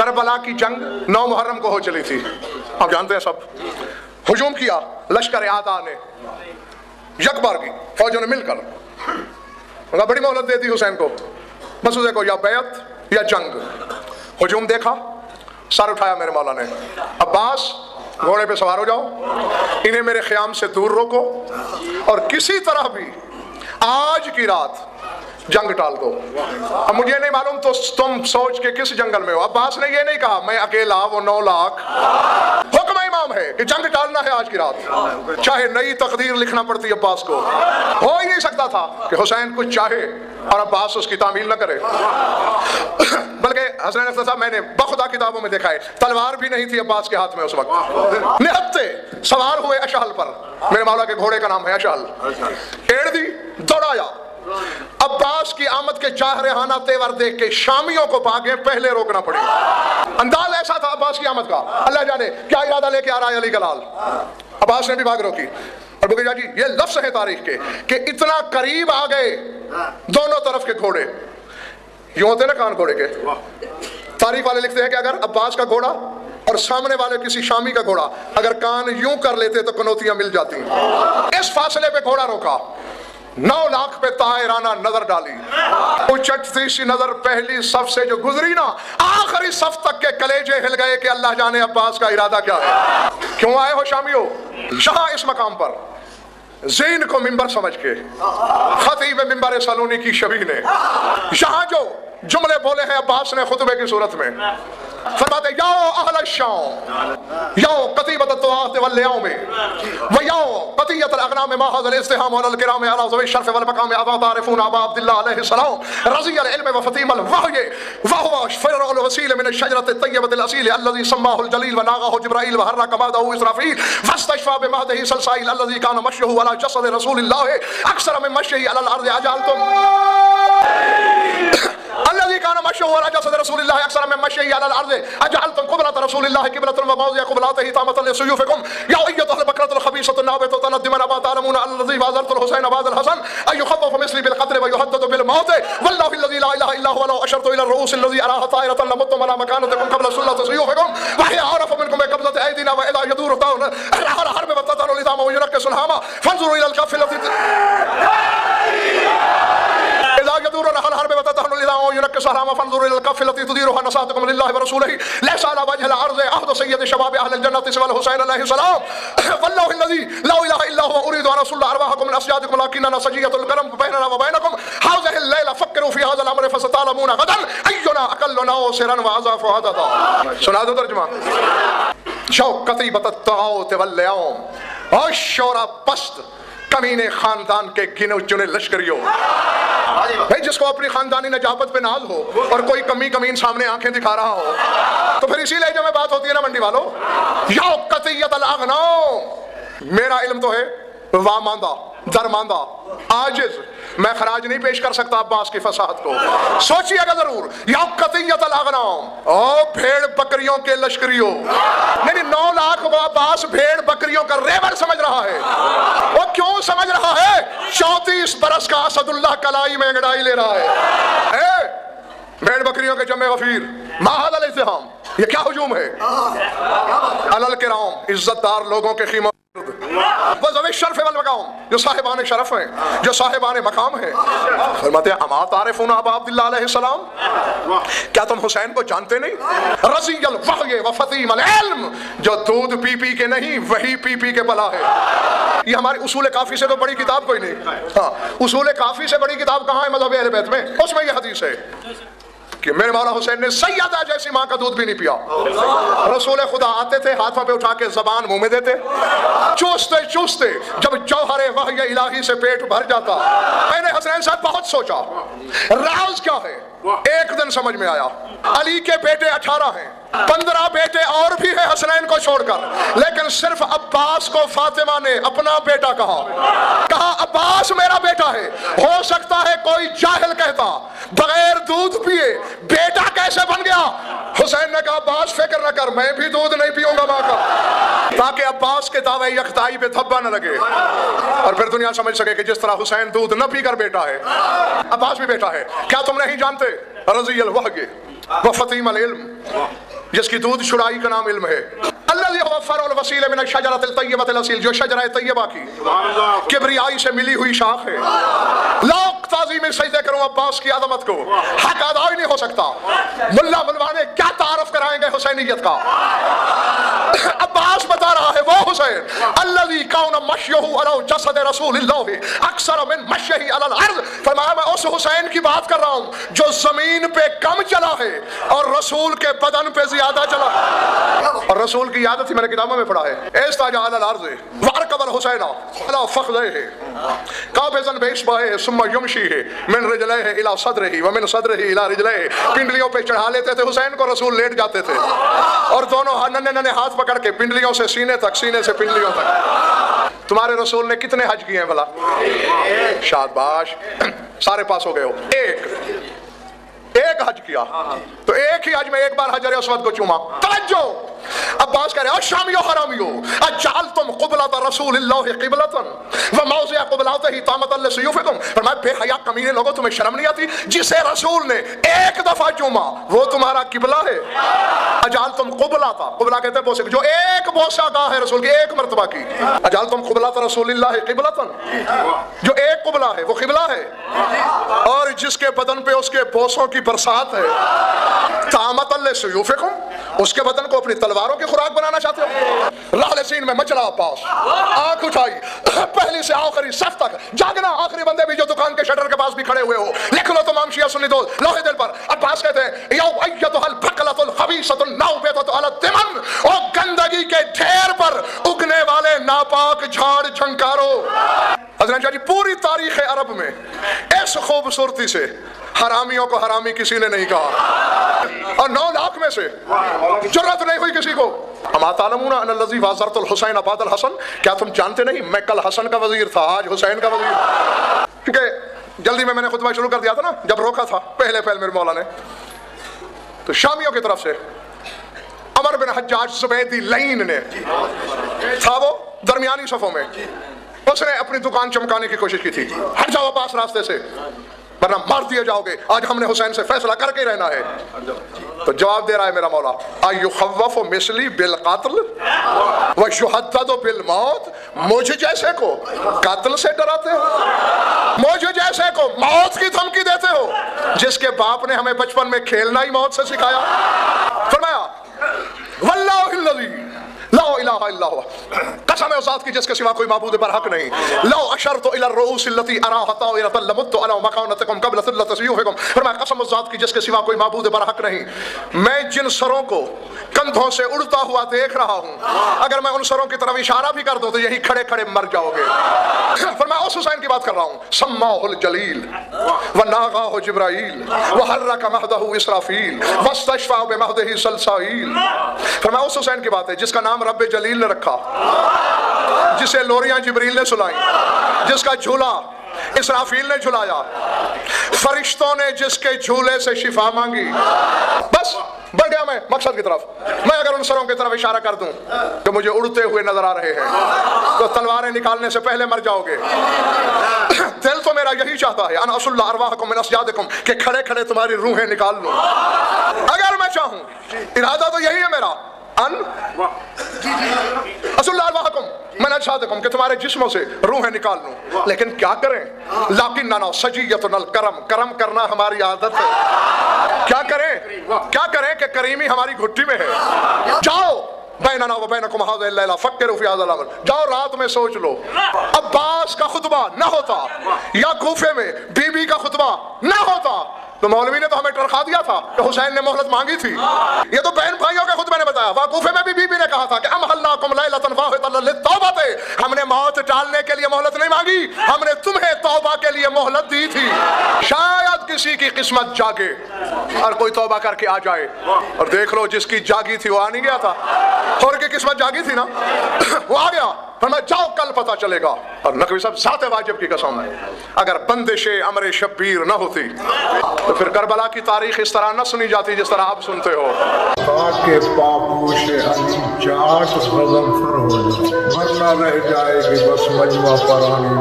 کربلا کی جنگ 9 محرم کو ہو چلی تھی، آپ جانتے ہیں سب. ہجوم کیا لشکر اعداء نے، یک بار کی فوجوں نے مل کر بڑی مہلت دے دی حسین کو، بس اسے کو یا بیعت یا جنگ. ہجوم دیکھا، سر اٹھایا میرے مولا نے، عباس گھوڑے پہ سوار ہو جاؤ، انہیں میرے خیام سے دور روکو اور کسی طرح بھی آج کی رات جنگ ٹال دو. اب مجھے نہیں معلوم تو تم سوچ کے کس جنگل میں ہو. عباس نے یہ نہیں کہا میں اکیلا وہ 9 لاکھ. حکم امام ہے کہ جنگ ٹالنا ہے آج کی رات، چاہے نئی تقدیر لکھنا پڑتی عباس کو. ہو ہی نہیں سکتا تھا کہ حسین کچھ چاہے اور عباس اس کی تعمیل نہ کرے. بلکہ حسین اختر صاحب میں نے بخدا کتابوں میں دیکھا ہے تلوار بھی نہیں تھی عباس کے ہاتھ میں اس وقت. نہتے سوار ہوئے اشہل پر، میرے مولا کے گھوڑے کا نام ہے اشہل. ایڑ دی، دوڑایا. عباس کی آمد کے جارحانہ تیور دیکھ کے شامیوں کو بھاگے پہلے روکنا پڑے. انداز ایسا تھا عباس کی آمد کا، اللہ جانے کیا ارادہ لے کے آ رہا ہے علی گلال. عباس نے بھی بھاگ روکی. اور بکر جی یہ لفظ ہے تاریخ کے کہ اتنا قریب آ گئے دونوں طرف کے گھوڑے، یوں ہوتے نا کان گھوڑے کے. تاریخ والے لکھتے ہیں کہ اگر عباس کا گھوڑا اور سامنے والے کسی شامی کا گھوڑا اگر کان یوں کر لیتے تو کنوتیاں مل جاتی. اس فاصلے پہ گھوڑا روکا، 9 لاکھ پہ طائرانہ نظر ڈالی. اچٹتی سی نظر پہلی صف سے جو گزری نا آخری صف تک کے کلیجے ہل گئے کہ اللہ جانے عباس کا ارادہ کیا ہے. کیوں آئے ہو شامیوں؟ یہاں اس مقام پر زین کو منبر سمجھ کے خطیب منبر سالونی کی شبیہ نے یہاں جو جملے بولے ہیں عباس نے خطبے کی صورت میں، فرماتے یا اہل الشام یا قطیبۃ الطاعات والیوم و یا قطیۃ الاغنام ما ھذا الاستهام علی الکرام علی ذوی الشرف والمقام اذا تعرفون ابا عبد الله علیہ السلام رضی العلم وفطیم الوحی وهو فرع الوسیل من الشجرة الطیبة الاصیل الذي سماه الجلیل وناغه جبرائیل وحرك بعده اسرافیل فاستشفى بمهده سلسائل الذي كان مشيه على جسد رسول الله اکثر من مشيه على الارض اجعلتم الذي كان مشيه على جسد رسول الله اكثر من مشيه على الارض اجعلتم قبلة رسول الله قبلة وموضع قبلاته طامة لسيوفكم يا ايتها البكرة الخبيثة النابتة تندمن ما تعلمون الذي بازرت الحسين بعد الحسن ان يخفف مثلي بالقتل ويهدد بالموت والله الذي لا اله الا هو لو اشرت الى الرؤوس الذي اراها طائرة لمتم على مكانتكم قبل سلة سيوفكم وهي اعرف منكم بقبضة ايدينا واذا يدور طاون الحرب وتطر الإثام وينكس الهامة فانظروا الى الكف التي إذا يدور الحرب وتطهن الإذام وينكس الهامة فانظروا إلى الكف التي تديرها نصاتكم لله ورسوله ليس على وجه الأرض أحد سيد شباب أهل الجنة سوى الحسين عليه السلام والله الذي لا إله إلا هو أريد أن أصل أرواحكم من أسيادكم لكننا سجية الكرم بيننا وبينكم هذه الليلة فكروا في هذا الأمر فستعلمون غدا أينا أقل ناصرا وأضعف عددا. سنا دو ترجمہ. شو قطیبۃ الطاعات والیوم الشورى پست کمینے خاندان کے گنے چنے لشکریوں. بھائی جس کو اپنی خاندانی نجابت پہ ناز ہو اور کوئی کمی کمین سامنے آنکھیں دکھا رہا ہو تو پھر اسی لہجے میں بات ہوتی ہے نا منڈی والو. یا قطیۃ الاغنام، میرا علم تو ہے واماندہ درماندہ عاجز، میں خراج نہیں پیش کر سکتا عباس کی فصاحت کو. سوچئے گا ضرور. یا قطیۃ الاغنام، او بھیڑ بکریوں کے لشکریوں. نہیں 9 لاکھ کو عباس بھیڑ بکریوں کا ریوڑ سمجھ رہا ہے. وہ کیوں سمجھ رہا ہے؟ 34 برس کا اسد اللہ کلائی میں انگڑائی لے رہا ہے. بھیڑ بکریوں کے جمع غفیر ماحد الاستحام، یہ کیا ہجوم ہے؟ علل کرام، عزت دار لوگوں کے خیمہ وذوی الشرف والمقام، جو صاحبان شرف ہیں، جو صاحبان مقام ہیں. فرماتے ہیں اما تعرفون ابا عبداللہ علیہ السلام، کیا تم حسین کو جانتے نہیں؟ رضی الوحی وفطیم العلم، جو دودھ پی پی کے نہیں وہی پی پی کے پلا ہے. یہ ہماری اصول کافی سے تو بڑی کتاب کوئی نہیں. ہاں اصول کافی سے بڑی کتاب کہاں ہے مذہب اہل بیت میں؟ اس میں یہ حدیث ہے کہ میرے مولا حسین نے سیدہ جیسی ماں کا دودھ بھی نہیں پیا. رسول خدا آتے تھے ہاتھوں پہ اٹھا کے زبان منہ میں دیتے، چوستے چوستے جب جوہر وحی الہی سے پیٹ بھر جاتا. میں نے حسین صاحب بہت سوچا راز کیا ہے. ایک دن سمجھ میں آیا علی کے بیٹے 18 ہیں، 15 بیٹے اور بھی ہیں حسنین کو چھوڑ کر، لیکن صرف عباس کو فاطمہ نے اپنا بیٹا کہا عباس میرا بیٹا ہے. ہو سکتا ہے کوئی جاہل کہتا بغیر دودھ پیے بیٹا کیسے بن گیا. حسین نے کہا عباس فکر نہ کر، میں بھی دودھ نہیں پیوں گا ماں کا، تاکہ عباس کے دعوے یکتائی پہ دھبا نہ لگے اور پھر دنیا سمجھ سکے کہ جس طرح حسین دودھ نہ پی کر بیٹا ہے، عباس بھی بیٹا ہے. کیا تم نہیں جانتے رضی الوحی व फतीम अल इल्म, जिसकी दूध शुराई का नाम इल्म है। अल्लज़ी हुवा फ़रउल वसील मिन अश-शजरतिल तय्यबतिल असील, जो शजरा तय्यबा की किबरियाई से मिली हुई शाख है। लाख ताज़ीम में सजदे करूं अब्बास की अज़मत को, हक अदा ही नहीं हो सकता। मुल्ला मुलवाने क्या तारफ कराएंगे हुसैनियत का। अब्बास बता रहा है वो हुसैन अल्लज़ी काना मश्यहु अला जसद रसूलिल्लाह अक्सर मिन मश्यही अलल अर्ज़, फरमाया मैं उस हुसैन की बात कर रहा हूं जो जमीन पे कम चला है और रसूल के बदन पे ज्यादा चला। और रसूल की आदत ही मैंने किताबों में पढ़ा है। इस्ताजा अलल अर्ज़ वरकबल हुसैन अला फखज़िही काबिज़न बिइस्बाइही सुम्मा यमशीही मिन रिजलिही इला सदरिही व मिन सदरिही इला रिजलिही, पिंडलियों पे चढ़ा लेते थे हुसैन को, रसूल लेट जाते थे और दोनों नन्हे नन्हे हाथ पकड़ के पिंडलियों से सीने तक, सीने से पिंडलियों तक। तुम्हारे रसूल ने कितने हज किए हैं भला? शाबाश, सारे पास हो गए हो। एक हज किया तो एक ही हज में एक बार हजर अस्वद को चूमा। तवज्जो, अब्बास कह रहे हो शामियो हरामियो अजअलतुम क़िबलत रसूलिल्लाह क़िबलतन व मौज़िअ क़िबलतिही तामतन लिसयूफ़िकुम, फरमाया बेहया कमीने लोगों तुम्हें शर्म नहीं आती? जिसे रसूल ने एक दफा चूमा वो तुम्हारा किबला है। अजअलतुम क़िबलता, क़िबला कहते हैं बोसे, जो एक बोसा गाह है रसूल की एक मर्तबा की। अजअलतुम क़िबलत रसूलिल्लाह क़िबलतन, जो एक क़िबला है वो किबला है और जिसके बदन पे उसके बोसों की बरसात है। तामतन लिसयूफ़िकुम, उसके बदन को अपनी तलवारों की खुराक बनाना चाहते हो? लाल सीन में मचला अब्बास, आंख उठाई पहली से आखिरी सफ तक जागना। आखिरी बंदे भी जो दुकान के शटर के पास भी खड़े हुए हो, लिख लो तमाम शिया सुन्नी दो लोहे दिल पर। अब्बास कहते हैं यौ अय्यतुल बकलतुल खबीसतुल नौबतु अला तिमन, ओ गंदगी के ढेर पर उगने वाले नापाक झाड़ झंकारो। हज़रत शाह जी पूरी तारीख अरब में इस खूबसूरती से हरामियों को हरामी किसी ने नहीं कहा और 9 लाख में से जुर्रत नहीं हुई किसी को। अमा तालमूना अन्नल्लज़ी वाज़रतुल हुसैन अबादल हसन, क्या तुम जानते नहीं मैं कल हसन का वजीर था, आज हुसैन का वजीर। क्योंकि जल्दी में मैंने खुतबा शुरू कर दिया था ना, जब रोका था पहले मेरे मौला ने, तो शामियों की तरफ से अमर बिन हज्जाज ज़ुबैदी लईन ने था, वो दरमियानी सफ़ों में, उसने अपनी दुकान चमकाने की कोशिश की थी। हट जाओ पास रास्ते से वरना मार दिए जाओगे, आज हमने हुसैन से फैसला करके ही रहना है। तो जवाब दे रहा है मेरा मौला, अयुखव्वफ़ु मिस्ली बिल क़त्ल व युहद्ददु बिल मौत, मुझे जैसे को कत्ल से डराते हो, मुझे जैसे को मौत की धमकी देते हो, जिसके बाप ने हमें बचपन में खेलना ही मौत से सिखाया। फरमाया वल्लाहिल्लज़ी ला इलाहा इल्ला हुवा, कसम है उस ज़ात की जिसके सिवा कोई माबूद पर हक नहीं। लो अशरतु इला रुऊस अल्लती अराहा ताइरतन लमुत्तु अला मकानतिकुम क़ब्ल सिल्लति सयूफ़िकुम, फरमाया कसम उस ज़ात की जिसके सिवा कोई माबूद पर हक नहीं, मैं जिन सरों को कंधों से उड़ता हुआ देख रहा हूँ, अगर मैं उन सरों की तरफ इशारा भी कर दूं तो यही खड़े खड़े मर जाओगे। फरमाया उस हुसैन की बात कर रहा हूँ, सम्माहुल जलील व नागाहु जिब्राईल व हर्रका महदहु इसराफील वस्तशफा बिमहदिही सलसाईल। फरमाया उस हुसैन की बात है जिसका नाम रब्बे जलील ने रखा, जिसे लोरियां जिब्रील ने सुलाई, जिसका झूला इसराफील ने झुलाया, फरिश्तों ने जिसके झूले से शिफा मांगी। बस बढ़ गया मैं मकसद की तरफ। मैं अगर उन सरों की तरफ इशारा कर दूं कि मुझे उड़ते हुए नजर आ रहे हैं तो तलवारें निकालने से पहले मर जाओगे। दिल तो मेरा यही चाहता है अन असुल्ला अरवाहकुम मिन असजादिकुम, कि खड़े खड़े तुम्हारी रूहें निकाल लूं। अगर मैं चाहूं, इरादा तो यही है मेरा, अन असुल्ला अरवाहकुम मिन असजादिकुम, कि तुम्हारे जिस्मों से रूहें निकाल लूं। लेकिन क्या करें, लाकिन ना सजीयतुल करम, करम करना हमारी आदत है। क्या करें कि करीमी हमारी घुट्टी में है। जाओ बैनना व बैनकुम हाज़ा लैला फक्किरू फी हाज़ा अमर, जाओ रात में सोच लो। अब्बास का खुतबा ना होता या कूफे में बीबी का खुतबा ना होता तो मौलवी ने तो हमें टरखा दिया था कि हुसैन ने मोहलत मांगी थी। ये तो बहन भाइयों के खुतबे ने बताया। वहाँ कूफे में भी बीबी ने कहा था कि अमहल्लाकुम लैलतन वाहिदतन लित्तौबते, हमने मौत टालने के लिए मोहलत नहीं मांगी, हमने तुम्हें तौबा के लिए मोहलत दी थी। शायद किसी की किस्मत जागे और कोई तौबा करके आ जाए। और देख लो जिसकी जागी थी वो आ नहीं गया था, और की किस्मत जागी थी ना वो आ गया। फरमाया जाओ कल पता चलेगा। और नकवी साहब ज़ाते वाजिब की कसम है, अगर बंदिशे अमरे शब्बीर न होती तो फिर करबला की तारीख इस तरह न सुनी जाती जिस तरह आप सुनते हो। ताकि पापोशे जाट गज़म फर हो जाए, वरना रह जाएगी बस मजमा परानी।